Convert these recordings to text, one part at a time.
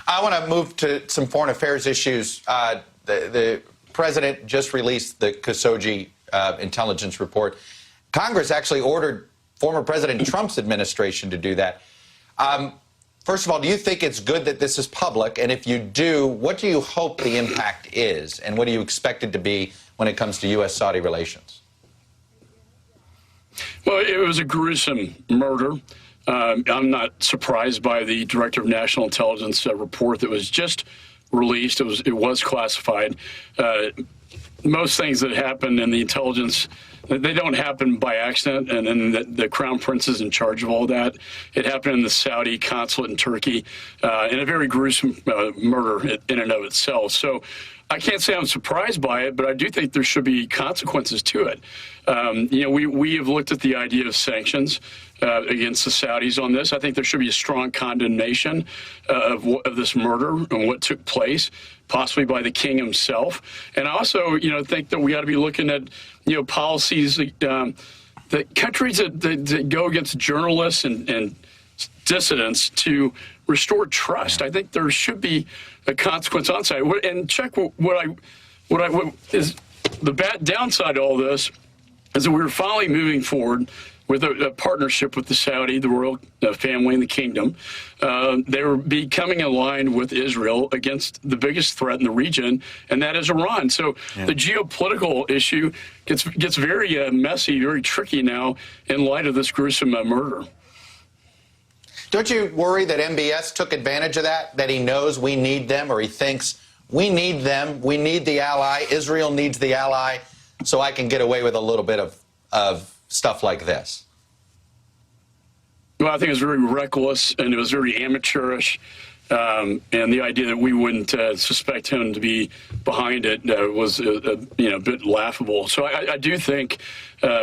I want to move to some foreign affairs issues. The president just released the Khashoggi intelligence report. Congress actually ordered former President Trump's administration to do that. First of all, do you think it's good that this is public? And if you do, what do you hope the impact is? And what do you expect it to be when it comes to U.S.-Saudi relations? Well, it was a gruesome murder. I'm not surprised by the Director of National Intelligence report that was just released. It was classified. Most things that happen in the intelligence, they don't happen by accident, and then the Crown Prince is in charge of all that. It happened in the Saudi consulate in Turkey, and a very gruesome murder in and of itself. So I can't say I'm surprised by it, but I do think there should be consequences to it. We have looked at the idea of sanctions against the Saudis on this. I think there should be a strong condemnation of this murder and what took place, possibly by the king himself. And I also, think that we got to be looking at, policies that countries that go against journalists and dissidents to restore trust. I think there should be a consequence on site. And Chuck, what is the bad downside to all this is that we're finally moving forward with a partnership with the Saudi, the royal family, and the kingdom. They were becoming aligned with Israel against the biggest threat in the region, and that is Iran. So the geopolitical issue gets very messy, very tricky now in light of this gruesome murder. Don't you worry that MBS took advantage of that he knows we need them, or he thinks we need them, we need the ally, Israel needs the ally, so I can get away with a little bit of stuff like this? Well, I think it was very reckless, and it was very amateurish, and the idea that we wouldn't suspect him to be behind it was a bit laughable. So I do think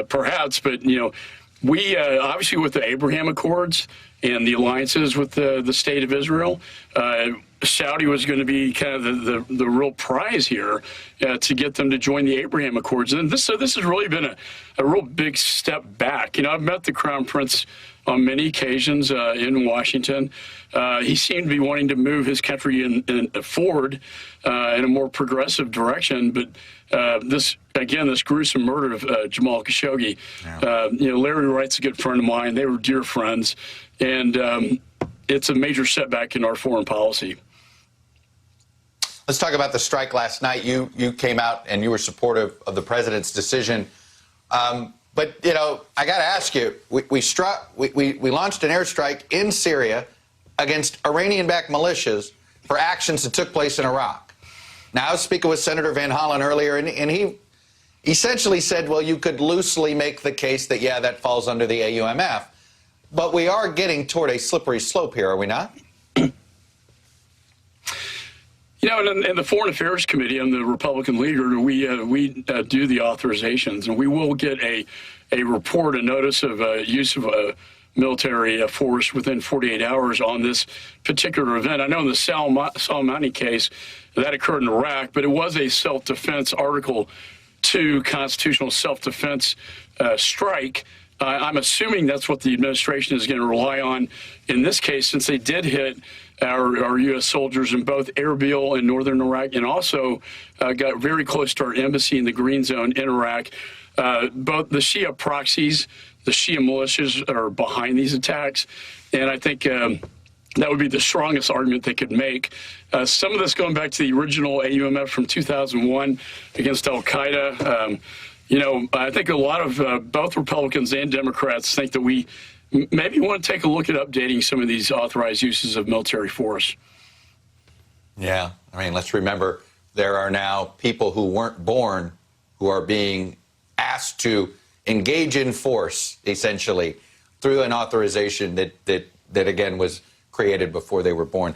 perhaps, but we obviously with the Abraham Accords and the alliances with the state of Israel, Saudi was going to be kind of the real prize here to get them to join the Abraham Accords. And this has really been a real big step back. I've met the Crown Prince on many occasions in Washington. He seemed to be wanting to move his country forward in a more progressive direction. But this gruesome murder of Jamal Khashoggi, Larry Wright's a good friend of mine. They were dear friends. And it's a major setback in our foreign policy. Let's talk about the strike last night. You came out and you were supportive of the president's decision. But, I got to ask you, we launched an airstrike in Syria against Iranian-backed militias for actions that took place in Iraq. Now, I was speaking with Senator Van Hollen earlier, and he essentially said, well, you could loosely make the case that, yeah, that falls under the AUMF. But we are getting toward a slippery slope here, are we not? In the Foreign Affairs Committee, I'm the Republican leader, we do the authorizations, and we will get a report, a notice of use of military force within 48 hours on this particular event. I know in the Soleimani case, that occurred in Iraq, but it was a self-defense, Article 2 constitutional self-defense strike. I'm assuming that's what the administration is going to rely on in this case, since they did hit our U.S. soldiers in both Erbil in northern Iraq, and also got very close to our embassy in the Green Zone in Iraq. Both the Shia proxies, the Shia militias are behind these attacks, and I think that would be the strongest argument they could make. Some of this going back to the original AUMF from 2001 against al-Qaeda. I think a lot of both Republicans and Democrats think that we maybe want to take a look at updating some of these authorized uses of military force. Yeah. Let's remember there are now people who weren't born who are being asked to engage in force, essentially, through an authorization that again, was created before they were born.